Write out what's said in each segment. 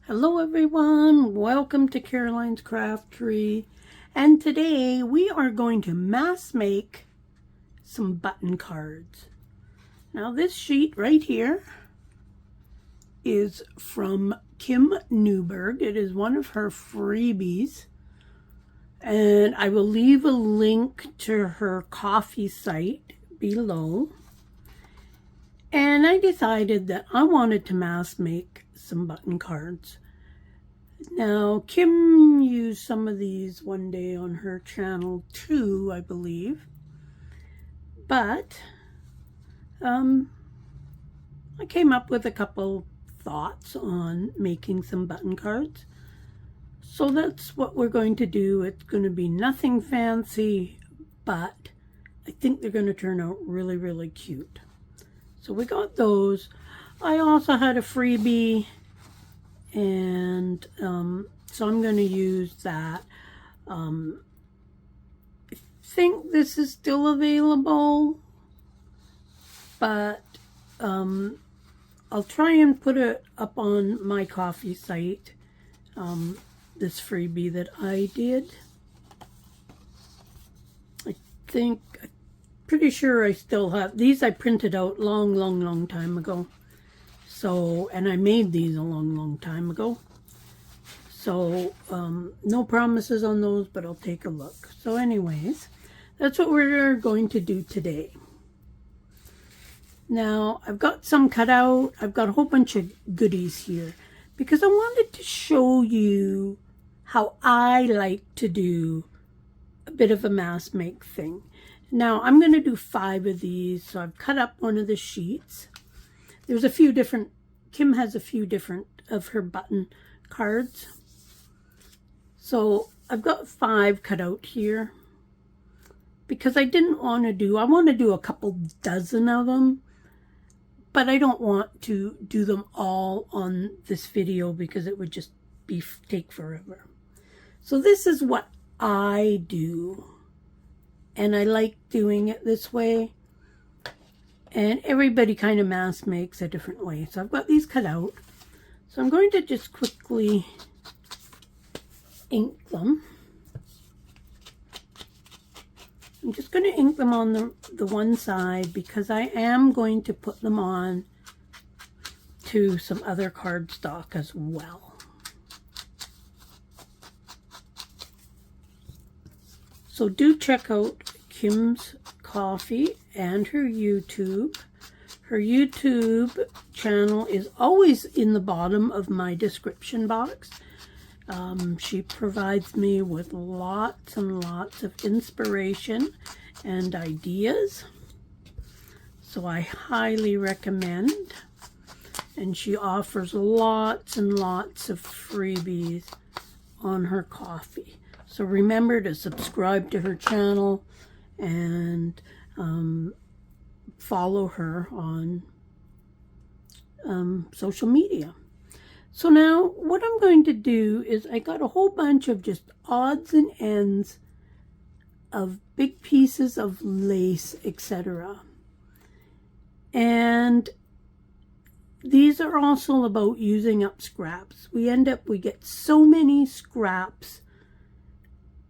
Hello everyone, welcome to Caroline's Craft Tree, and today we are going to mass make some button cards. Now this sheet right here is from Kim Newberg. It is one of her freebies, and I will leave a link to her coffee site below. And I decided that I wanted to mass make some button cards. Now, Kim used some of these one day on her channel too, I believe. But I came up with a couple thoughts on making some button cards. So that's what we're going to do. It's going to be nothing fancy, but I think they're going to turn out really, really cute. So we got those. I also had a freebie, and so I'm going to use that. I think this is still available, but I'll try and put it up on my coffee site, this freebie that I did. Pretty sure I still have these. I printed out long time ago. So, and I made these a long time ago. So, no promises on those, but I'll take a look. So anyways, that's what we're going to do today. Now, I've got some cut out. I've got a whole bunch of goodies here because I wanted to show you how I like to do a bit of a mass make thing. Now, I'm going to do 5 of these, so I've cut up one of the sheets. There's a few different, Kim has a few different of her button cards. So, I've got 5 cut out here because I want to do a couple dozen of them, but I don't want to do them all on this video because it would just take forever. So, this is what I do. And I like doing it this way. And everybody kind of mass makes a different way. So I've got these cut out. So I'm going to just quickly ink them. I'm just going to ink them on the one side because I am going to put them on to some other cardstock as well. So do check out Kim's Coffee and her YouTube. Her YouTube channel is always in the bottom of my description box. She provides me with lots and lots of inspiration and ideas. So I highly recommend. And she offers lots and lots of freebies on her coffee. So remember to subscribe to her channel and follow her on social media. So now what I'm going to do is I got a whole bunch of just odds and ends of big pieces of lace, etc. And these are also about using up scraps. We get so many scraps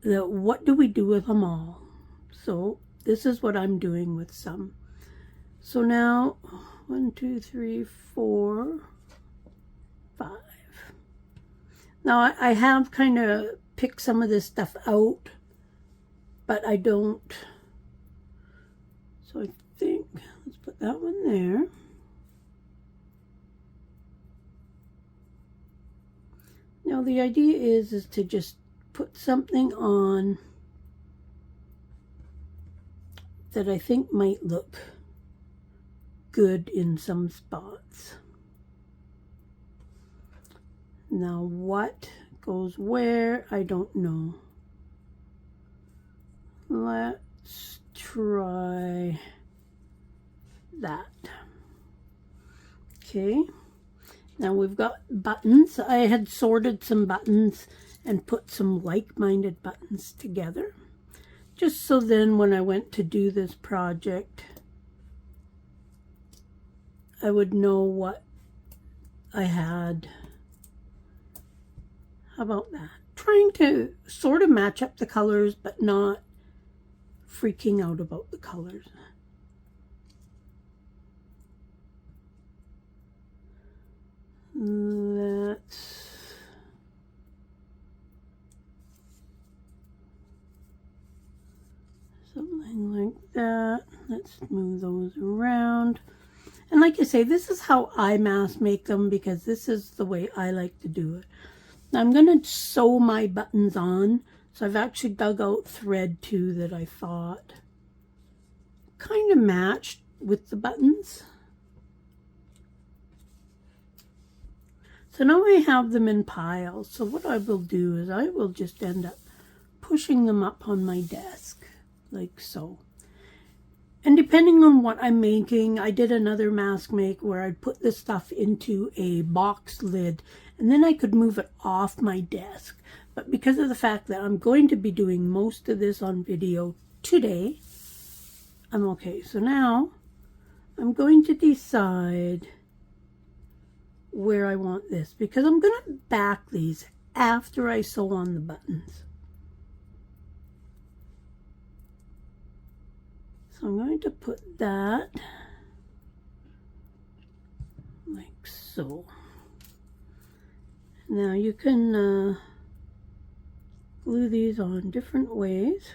that what do we do with them all? So this is what I'm doing with some. So now 1, 2, 3, 4, 5. Now I have kind of picked some of this stuff out, but I don't. So I think let's put that one there. Now the idea is to just put something on that I think might look good in some spots. Now what goes where, I don't know. Let's try that. Okay. Now we've got buttons. I had sorted some buttons and put some like-minded buttons together. Just so then when I went to do this project, I would know what I had How about that? Trying to sort of match up the colors, but not freaking out about the colors. That's something like that. Let's move those around. And like I say, this is how I mass make them because this is the way I like to do it. Now I'm going to sew my buttons on. So I've actually dug out thread too that I thought kind of matched with the buttons. So now I have them in piles. So what I will do is I will just end up pushing them up on my desk like so. And depending on what I'm making, I did another mask make where I'd put this stuff into a box lid and then I could move it off my desk. But because of the fact that I'm going to be doing most of this on video today, I'm okay. So now I'm going to decide where I want this because I'm going to back these after I sew on the buttons. So I'm going to put that like so. Now you can glue these on different ways.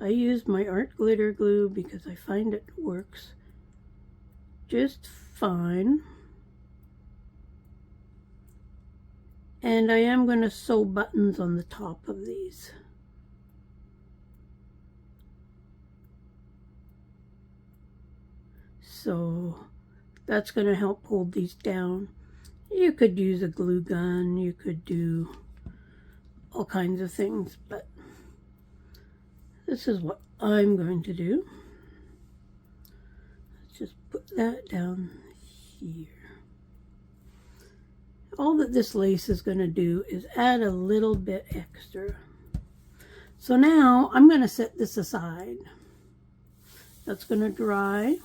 I use my art glitter glue because I find it works just fine. And I am going to sew buttons on the top of these. So that's going to help hold these down. You could use a glue gun, you could do all kinds of things, but this is what I'm going to do. Let's just put that down here. All that this lace is going to do is add a little bit extra. So now I'm going to set this aside. That's going to dry.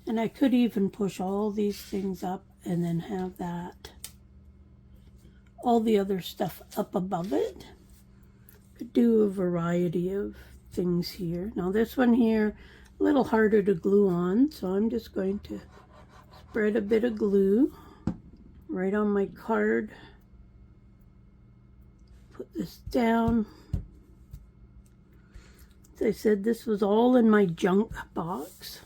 And I could even push all these things up and then have that, all the other stuff up above it. Could do a variety of things here. Now this one here, a little harder to glue on, so I'm just going to spread a bit of glue right on my card. Put this down. As I said, this was all in my junk box.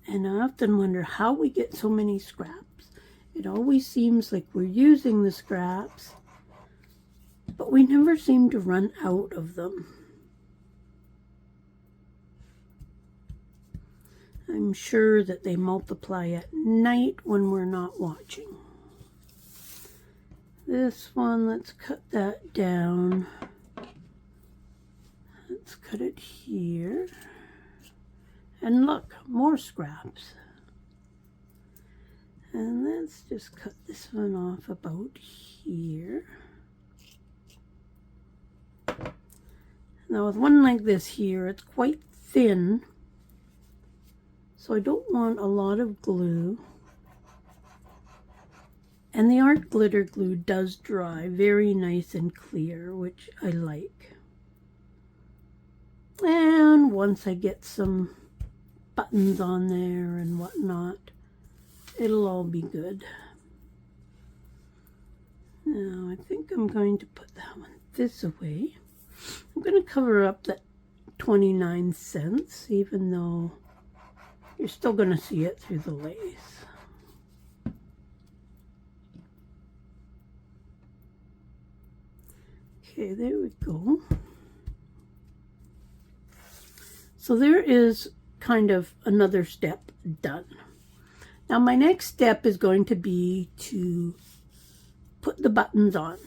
And I often wonder how we get so many scraps. It always seems like we're using the scraps, but we never seem to run out of them. I'm sure that they multiply at night when we're not watching. This one, let's cut that down. Let's cut it here. And look, more scraps. And let's just cut this one off about here. Now with one like this here, it's quite thin, so I don't want a lot of glue. And the art glitter glue does dry very nice and clear, which I like. And once I get some buttons on there and whatnot, it'll all be good. Now I think I'm going to put that one this way. I'm going to cover up that 29 cents, even though you're still going to see it through the lace. Okay, there we go. So there is kind of another step done. Now my next step is going to be to put the buttons on.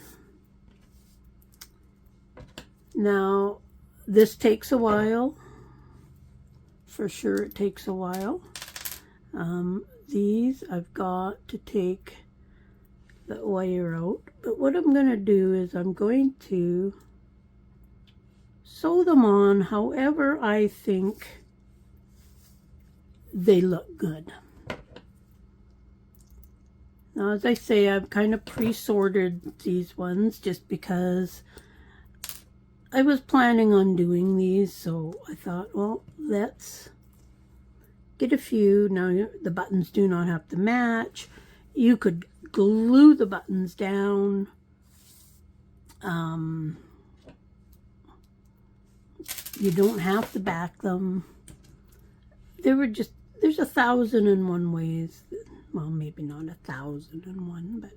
Now this takes a while. For sure it takes a while. These I've got to take the wire out, but what I'm going to do is I'm going to sew them on however I think they look good. Now, as I say, I've kind of pre-sorted these ones just because I was planning on doing these, so I thought, well, let's get a few. Now, the buttons do not have to match. You could glue the buttons down. You don't have to back them. There's 1,001 ways. Well, maybe not 1,001, but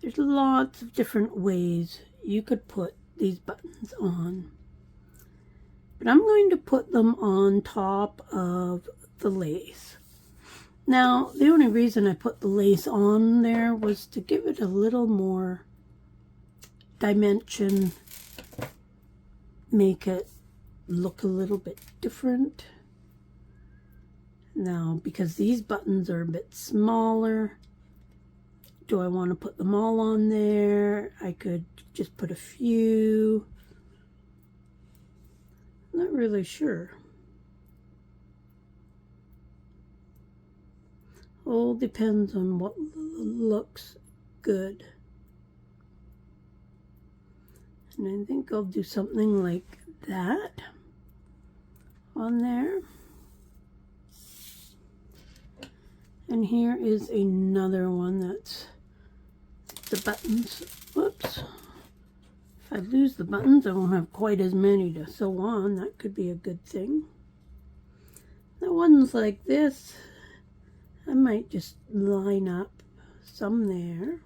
there's lots of different ways you could put these buttons on. But I'm going to put them on top of the lace. Now, the only reason I put the lace on there was to give it a little more dimension, make it look a little bit different. Now, because these buttons are a bit smaller, do I want to put them all on there? I could just put a few. Not really sure. All depends on what looks good. And I think I'll do something like that on there. And here is another one that's the buttons. Whoops. If I lose the buttons, I won't have quite as many to sew on. That could be a good thing. The ones like this, I might just line up some there.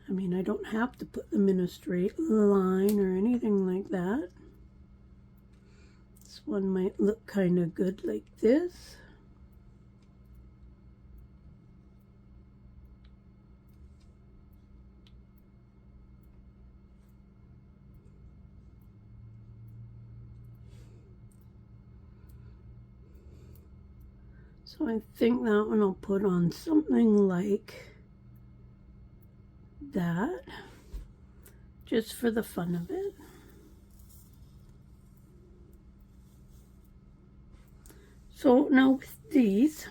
I mean, I don't have to put them in a straight line or anything like that. This one might look kind of good like this. So I think that one I'll put on something like that, just for the fun of it. So now with these,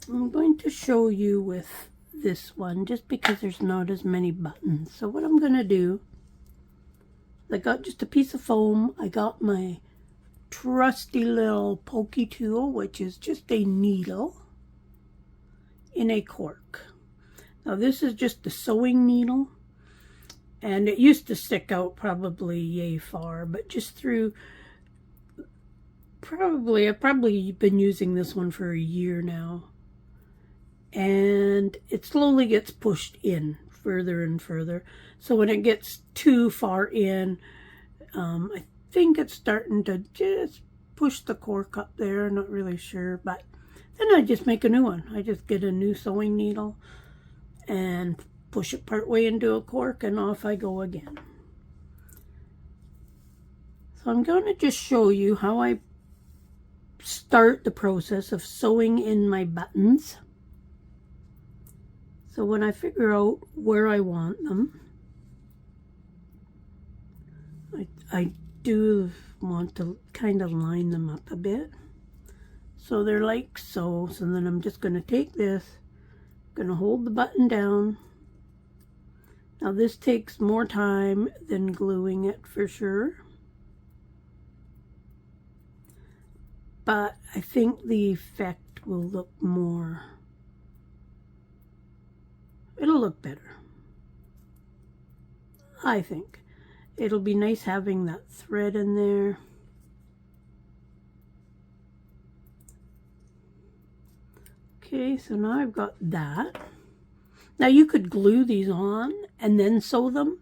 I'm going to show you with this one, just because there's not as many buttons. So what I'm going to do, I got just a piece of foam. I got my trusty little pokey tool, which is just a needle in a cork. Now this is just the sewing needle, and it used to stick out probably yay far, but just through I've probably been using this one for a year now, and it slowly gets pushed in further and further. So when it gets too far in, I think it's starting to just push the cork up there. Not really sure, but then I just make a new one. I just get a new sewing needle and push it part way into a cork, and off I go again. So I'm going to just show you how I start the process of sewing in my buttons. So when I figure out where I want them, I do want to kind of line them up a bit. So they're like so. So then I'm just going to take this, going to hold the button down. Now this takes more time than gluing it for sure, but I think the effect will look more, it'll look better. I think it'll be nice having that thread in there. Okay, so now I've got that. Now you could glue these on and then sew them.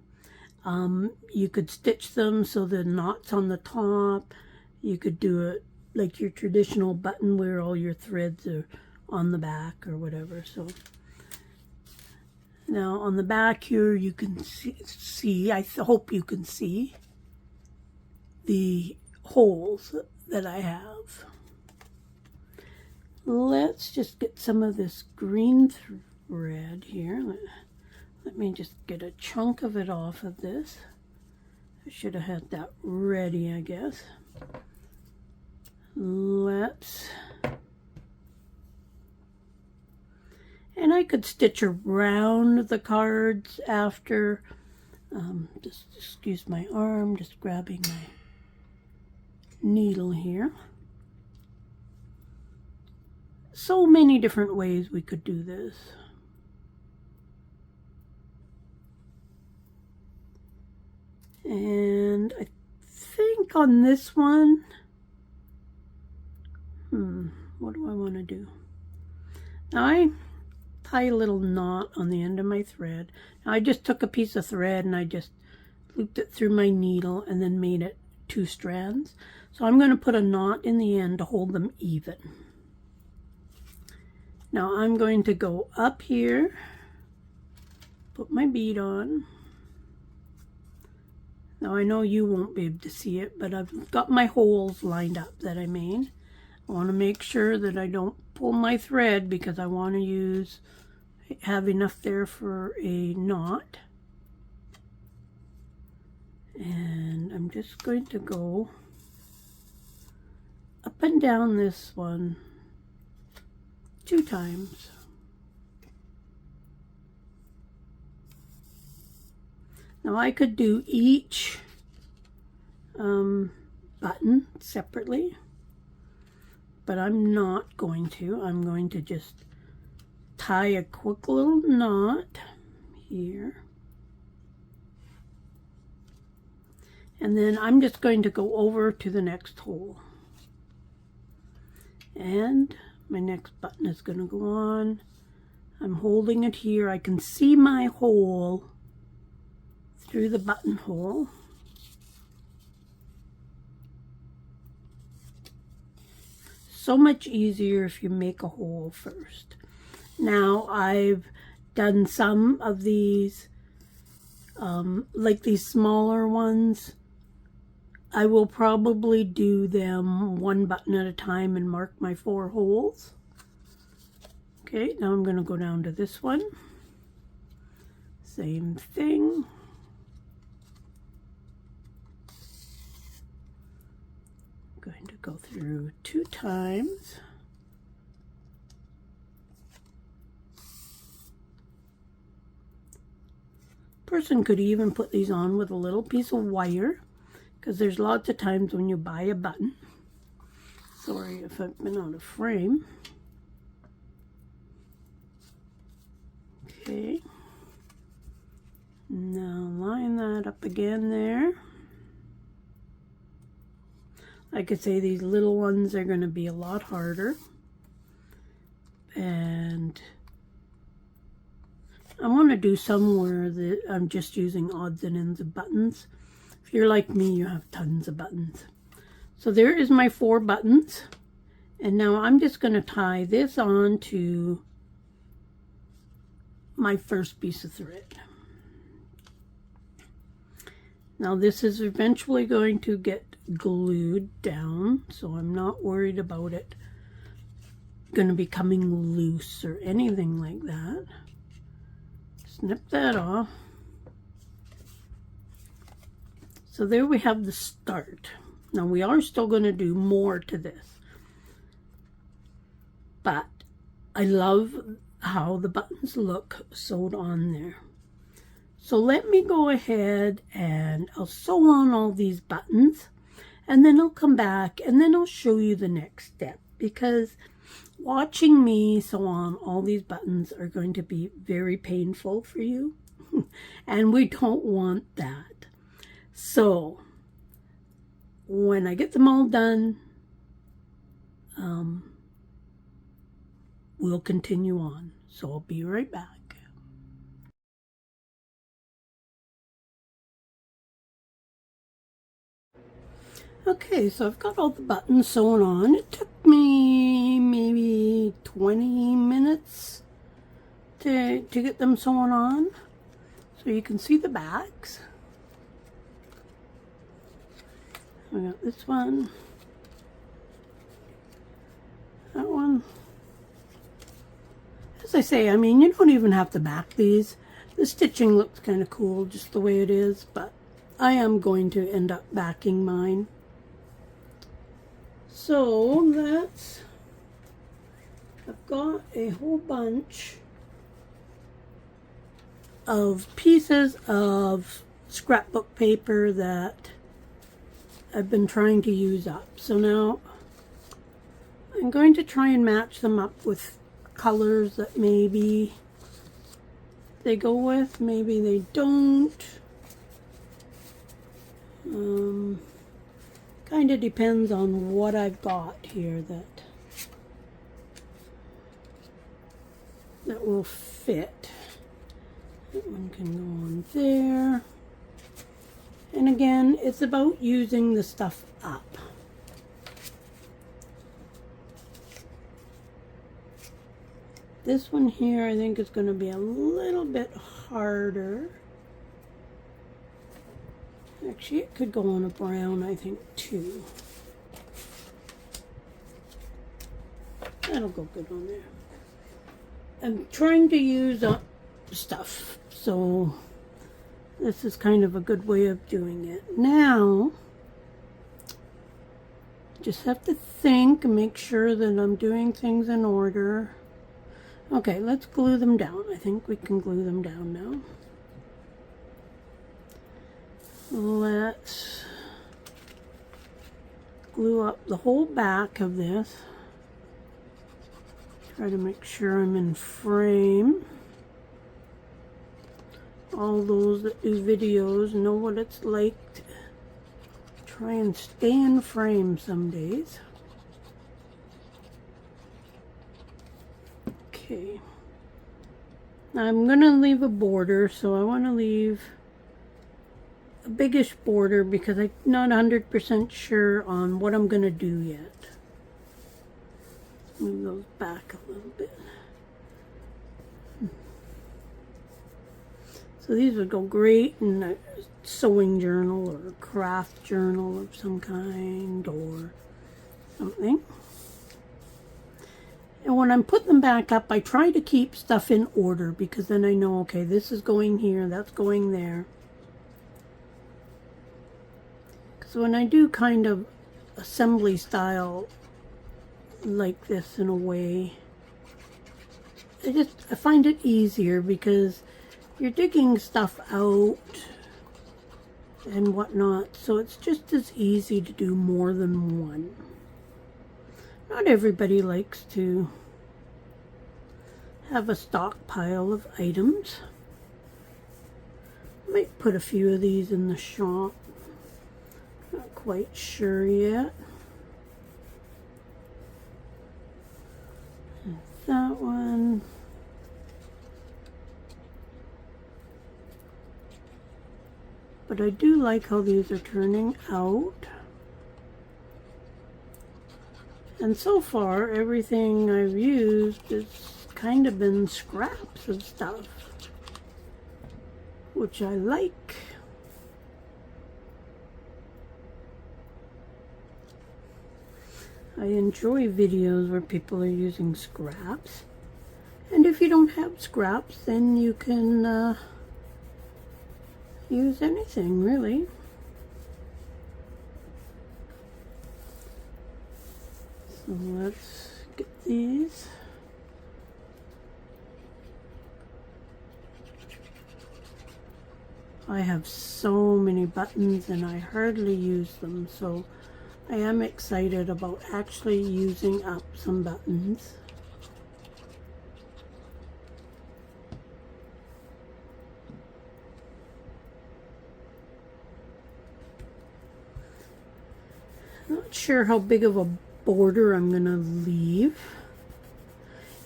You could stitch them so the knot's on the top. You could do it like your traditional button where all your threads are on the back or whatever. So now on the back here you can see, I hope you can see the holes that I have. Let's just get some of this green thread here. Let me just get a chunk of it off of this. I should have had that ready, I guess. Let's I could stitch around the cards after. Just excuse my arm, just grabbing my needle here. So many different ways we could do this. And I think on this one, what do I want to do? Now I tie a little knot on the end of my thread. Now I just took a piece of thread and I just looped it through my needle and then made it 2 strands. So I'm going to put a knot in the end to hold them even. Now I'm going to go up here, put my bead on. Now I know you won't be able to see it, but I've got my holes lined up that I made. I want to make sure that I don't pull my thread because I want to have enough there for a knot. And I'm just going to go up and down this one 2 times. Now I could do each button separately, but I'm not going to. I'm going to just tie a quick little knot here. And then I'm just going to go over to the next hole. And my next button is going to go on. I'm holding it here. I can see my hole through the buttonhole. So much easier if you make a hole first. Now I've done some of these, like these smaller ones. I will probably do them 1 button at a time and mark my 4 holes. Okay, now I'm going to go down to this one. Same thing. I'm going to go through 2 times. Person could even put these on with a little piece of wire, because there's lots of times when you buy a button. Sorry if I've been out of frame. Okay. Now line that up again there. Like I say, these little ones are going to be a lot harder. And I want to do somewhere that I'm just using odds and ends of buttons. If you're like me, you have tons of buttons. So there is my 4 buttons. And now I'm just going to tie this on to my first piece of thread. Now this is eventually going to get glued down, so I'm not worried about it going to be coming loose or anything like that. Snip that off. So there we have the start. Now we are still going to do more to this, but I love how the buttons look sewed on there. So let me go ahead and I'll sew on all these buttons, and then I'll come back and then I'll show you the next step, because watching me sew on all these buttons are going to be very painful for you and we don't want that. So when I get them all done, we'll continue on. So I'll be right back. Okay, so I've got all the buttons sewn on. It took me maybe 20 minutes to get them sewn on. So you can see the backs. I got this one, that one. As I say, I mean, you don't even have to back these. The stitching looks kind of cool just the way it is, but I am going to end up backing mine. So that's, I've got a whole bunch of pieces of scrapbook paper that I've been trying to use up. So now I'm going to try and match them up with colors that maybe they go with, maybe they don't. Kind of depends on what I've got here that will fit. That one can go on there. And again, it's about using the stuff up. This one here I think is going to be a little bit harder. Actually, it could go on a brown, I think, too. That'll go good on there. I'm trying to use up stuff, so this is kind of a good way of doing it. Now, just have to think and make sure that I'm doing things in order. Okay, let's glue them down. I think we can glue them down now. Let's glue up the whole back of this. Try to make sure I'm in frame. All those that do videos know what it's like to try and stay in frame some days. Okay. Now I'm going to leave a border, so I want to leave a biggish border because I'm not 100% sure on what I'm going to do yet. Move those back a little bit. So these would go great in a sewing journal or a craft journal of some kind or something. And when I'm putting them back up, I try to keep stuff in order because then I know, okay, this is going here, that's going there. So when I do kind of assembly style like this in a way, I find it easier because you're digging stuff out and whatnot, so it's just as easy to do more than one. Not everybody likes to have a stockpile of items. Might put a few of these in the shop. Not quite sure yet. That one. But I do like how these are turning out. And so far, everything I've used has kind of been scraps of stuff, which I like. I enjoy videos where people are using scraps. And if you don't have scraps, then you can use anything, really. So let's get these. I have so many buttons and I hardly use them, so I am excited about actually using up some buttons. Not sure how big of a border I'm gonna leave.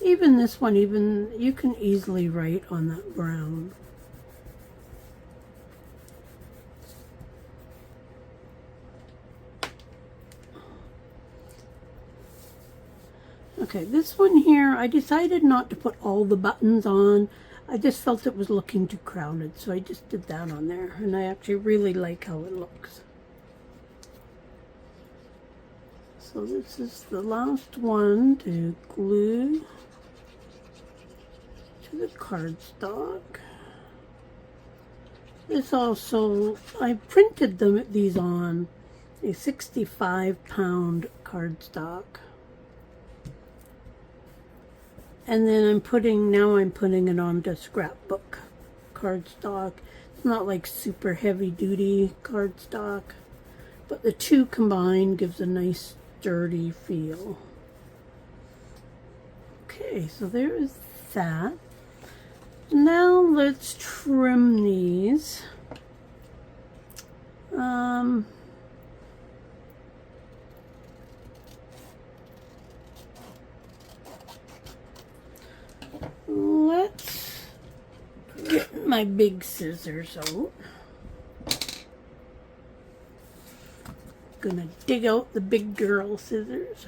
Even this one, you can easily write on that brown. Okay, this one here, I decided not to put all the buttons on. I just felt it was looking too crowded, so I just did that on there, and I actually really like how it looks. So this is the last one to glue to the cardstock. This also, I printed these on a 65-pound cardstock. And then I'm putting it onto scrapbook cardstock. It's not like super heavy duty cardstock, but the two combined gives a nice sturdy feel. Okay, so there's that. Now let's trim these. Let's get my big scissors out. Gonna dig out the big girl scissors.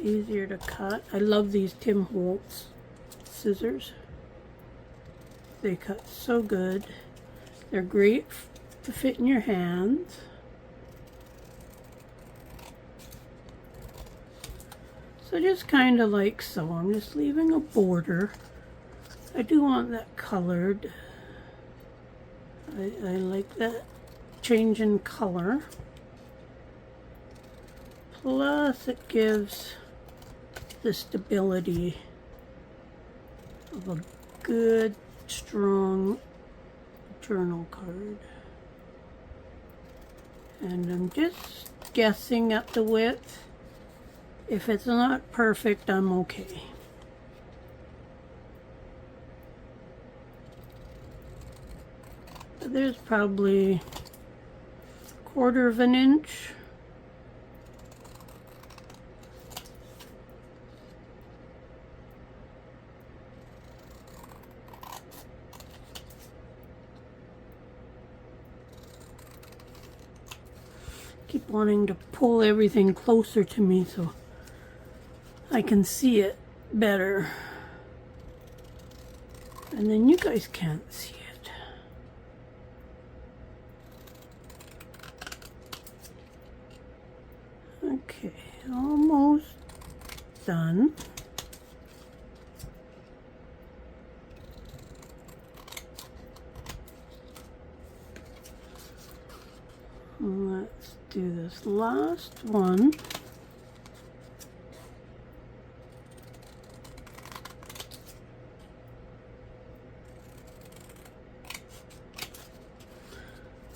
Easier to cut. I love these Tim Holtz scissors. They cut so good. They're great to fit in your hands. So just kind of like so. I'm just leaving a border. I do want that colored. I like that change in color. Plus it gives the stability of a good, strong journal card. And I'm just guessing at the width. If it's not perfect, I'm okay. There's probably 1/4 of an inch. Keep wanting to pull everything closer to me so I can see it better. And then you guys can't see it. Okay, almost done. Let's do this last one.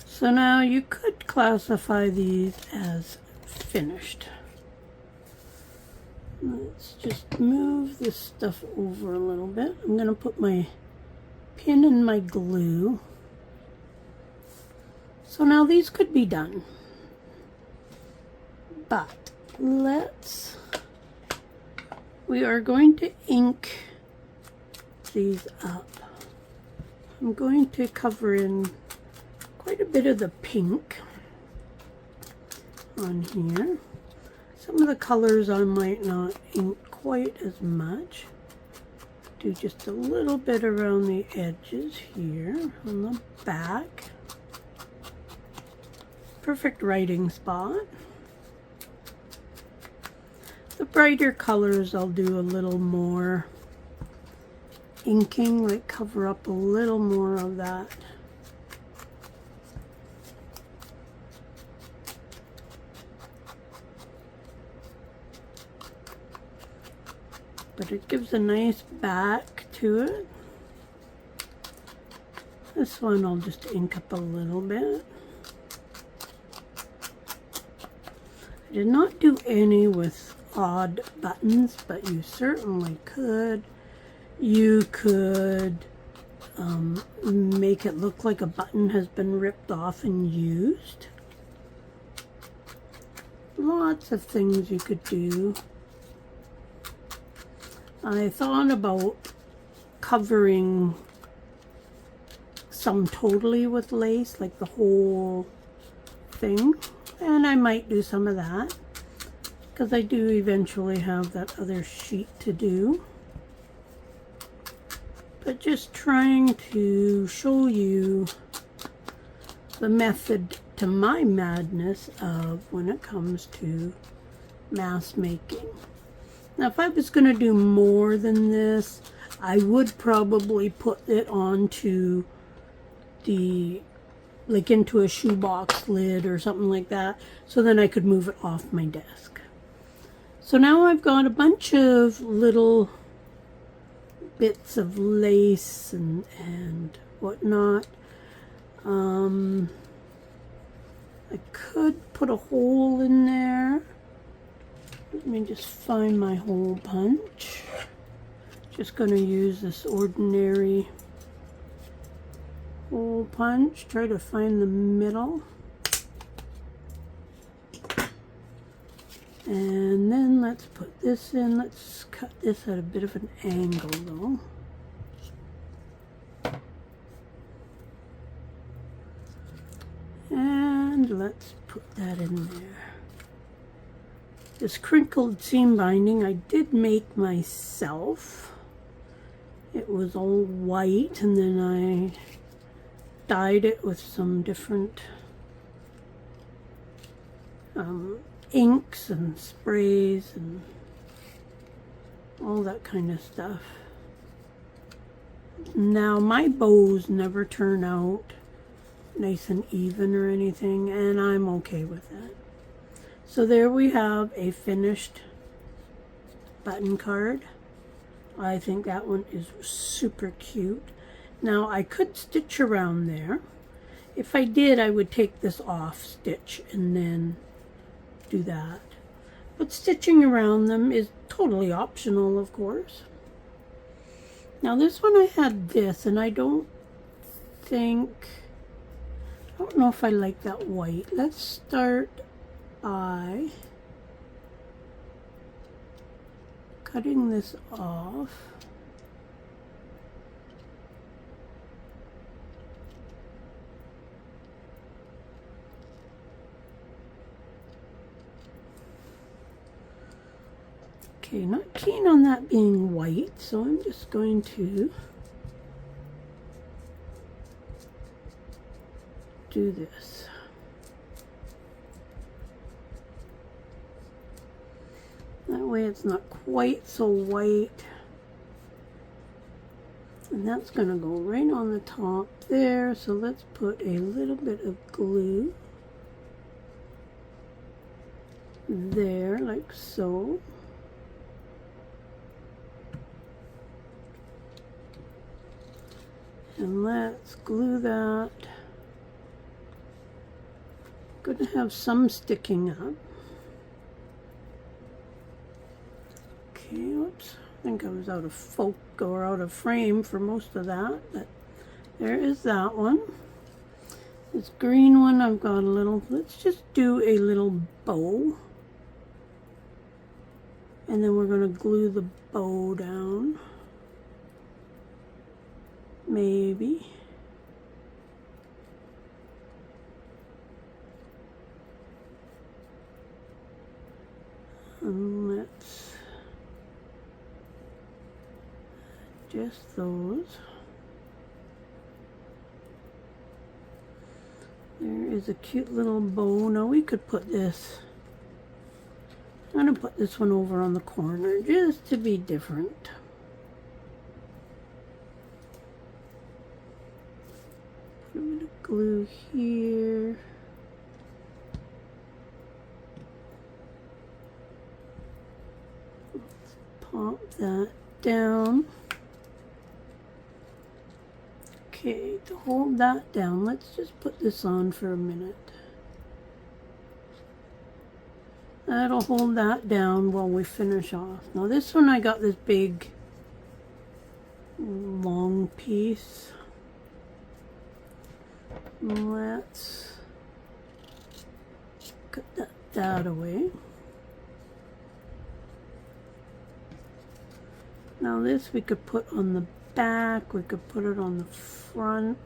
So now you could classify these as finished. Let's just move this stuff over a little bit. I'm going to put my pin in my glue. So now these could be done. But we are going to ink these up. I'm going to cover in quite a bit of the pink on here. Some of the colors I might not ink quite as much. Do just a little bit around the edges here on the back. Perfect writing spot. The brighter colors I'll do a little more inking, like cover up a little more of that. But it gives a nice back to it. This one I'll just ink up a little bit. I did not do any with odd buttons, but you certainly could. You could make it look like a button has been ripped off and used. Lots of things you could do. I thought about covering some totally with lace, like the whole thing, and I might do some of that because I do eventually have that other sheet to do. But just trying to show you the method to my madness of when it comes to mask making. Now, if I was going to do more than this, I would probably put it onto the, like into a shoebox lid or something like that, so then I could move it off my desk. So now I've got a bunch of little bits of lace and whatnot. I could put a hole in there. Let me just find my hole punch. Just going to use this ordinary hole punch. Try to find the middle. And then let's put this in. Let's cut this at a bit of an angle though. And let's put that in there. This crinkled seam binding I did make myself. It was all white and then I dyed it with some different inks and sprays and all that kind of stuff. Now my bows never turn out nice and even or anything, and I'm okay with that. So there we have a finished button card. I think that one is super cute. Now I could stitch around there. If I did, I would take this off, stitch, and then do that. But stitching around them is totally optional, of course. Now this one I had this, and I don't know if I like that white. Let's start by cutting this off. Okay, not keen on that being white, so I'm just going to do this. That way it's not quite so white. And that's going to go right on the top there. So let's put a little bit of glue there, like so. And let's glue that. Going to have some sticking up. Okay, whoops. I think I was out of focus or out of frame for most of that, but there is that one. This green one I've got a little, let's just do a little bow. And then we're going to glue the bow down. Maybe. And let's adjust those. There is a cute little bow. Now we could put this, I'm going to put this one over on the corner just to be different. Put a bit of glue here. Let's pop that down. Okay, to hold that down, let's just put this on for a minute. That'll hold that down while we finish off. Now this one I got this big long piece. Let's cut that away. Now this we could put on the back, we could put it on the front.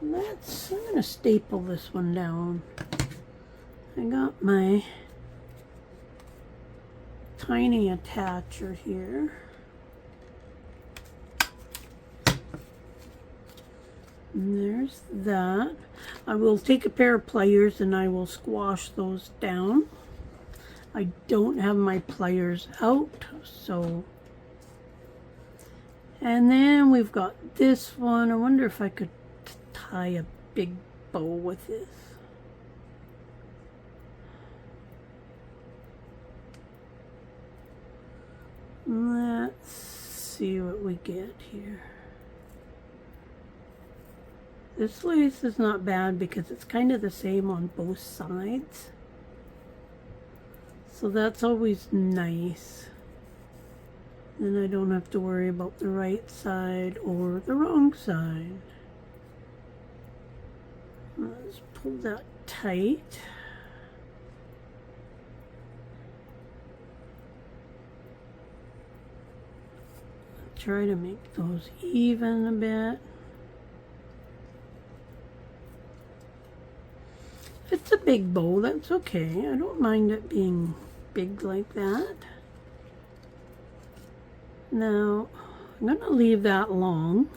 I'm going to staple this one down. I got my tiny attacher here. And there's that. I will take a pair of pliers and I will squash those down. I don't have my pliers out, so. And then we've got this one. I wonder if I could tie a big bow with this. Let's see what we get here. This lace is not bad because it's kind of the same on both sides. So that's always nice. Then I don't have to worry about the right side or the wrong side. Let's pull that tight. Try to make those even a bit. If it's a big bow, that's okay. I don't mind it being big like that. Now, I'm going to leave that long.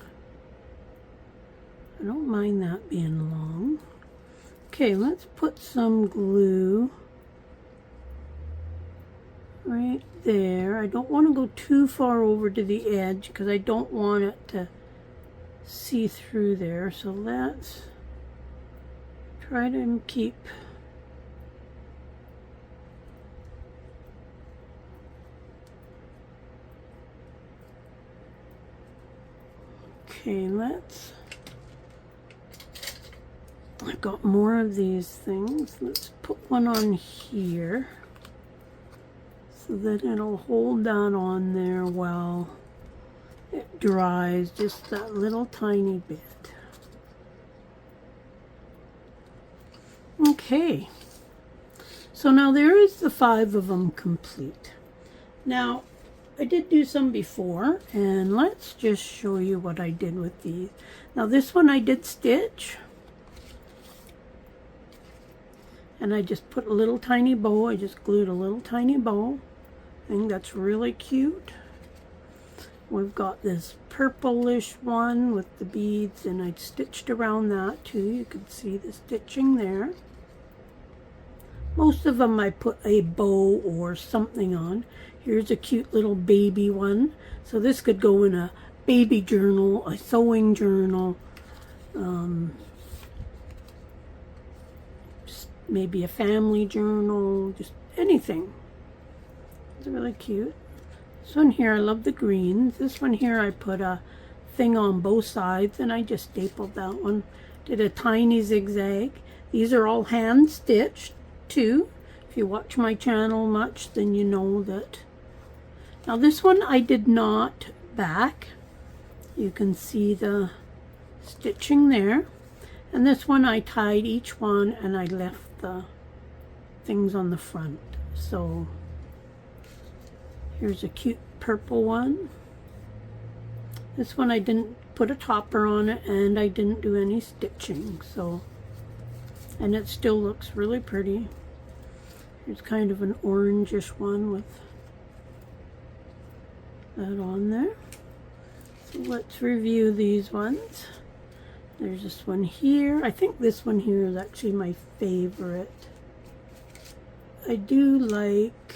I don't mind that being long. Okay, let's put some glue right there. I don't want to go too far over to the edge because I don't want it to see through there. So let's try to keep I've got more of these things. Let's put one on here so that it'll hold that on there while it dries, just that little tiny bit. Okay, so now there is the 5 of them complete. Now, I did do some before, and let's just show you what I did with these. Now this one I did stitch, and I just put a little tiny bow. I just glued a little tiny bow. I think that's really cute. We've got this purplish one with the beads, and I stitched around that too. You can see the stitching there. Most of them I put a bow or something on. Here's a cute little baby one. So this could go in a baby journal, a sewing journal, just maybe a family journal, just anything. It's really cute. This one here, I love the greens. This one here, I put a thing on both sides, and I just stapled that one. Did a tiny zigzag. These are all hand stitched too. If you watch my channel much, then you know that. Now this one I did not back. You can see the stitching there. And this one I tied each one, and I left the things on the front. So here's a cute purple one. This one I didn't put a topper on it, and I didn't do any stitching. So, and it still looks really pretty. Here's kind of an orangish one with that on there. So let's review these ones. There's this one here. I think this one here is actually my favorite. I do like,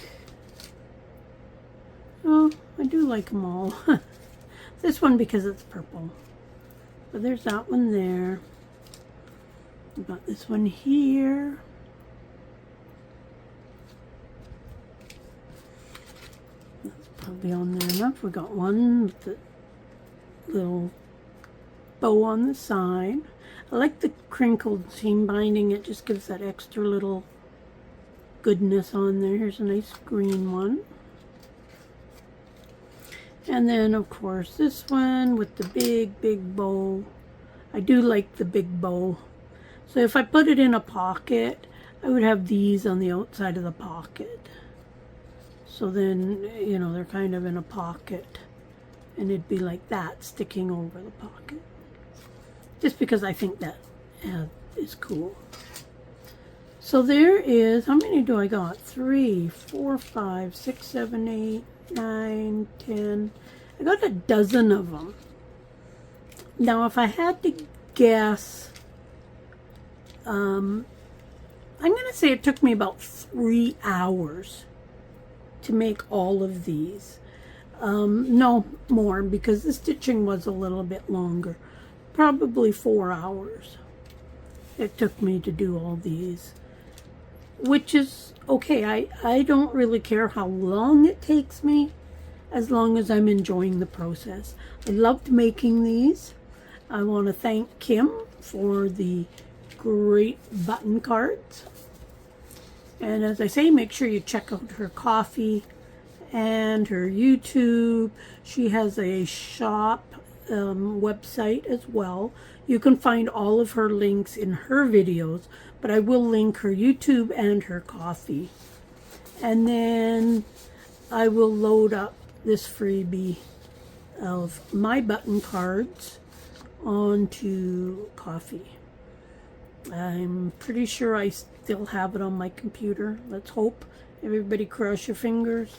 oh, I do like them all. This one because it's purple. But there's that one there. I've got this one here. That's probably on there enough. We got one with the little bow on the side. I like the crinkled seam binding. It just gives that extra little goodness on there. Here's a nice green one. And then of course this one with the big bow. I do like the big bow. So if I put it in a pocket, I would have these on the outside of the pocket. So then, you know, they're kind of in a pocket, and it'd be like that sticking over the pocket. Just because I think that is cool. So there is, how many do I got? 3, 4, 5, 6, 7, 8, 9, 10. I got a dozen of them. Now if I had to guess, I'm going to say it took me about 3 hours to make all of these. No more, because the stitching was a little bit longer. Probably 4 hours it took me to do all these. Which is okay. I don't really care how long it takes me, as long as I'm enjoying the process. I loved making these. I want to thank Kim for the great button cards. And as I say, make sure you check out her coffee and her YouTube. She has a shop website as well. You can find all of her links in her videos, but I will link her YouTube and her coffee. And then I will load up this freebie of my button cards onto coffee. I'm pretty sure I still have it on my computer. Let's hope. Everybody cross your fingers.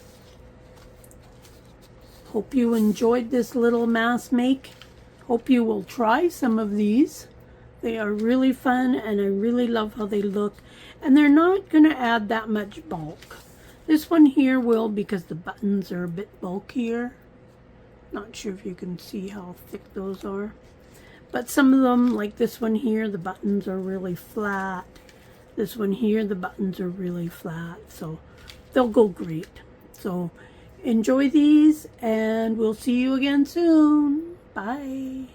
Hope you enjoyed this little mass make. Hope you will try some of these. They are really fun and I really love how they look. And they're not going to add that much bulk. This one here will, because the buttons are a bit bulkier. Not sure if you can see how thick those are. But some of them, like this one here, the buttons are really flat. This one here, the buttons are really flat. So they'll go great. So enjoy these and we'll see you again soon. Bye.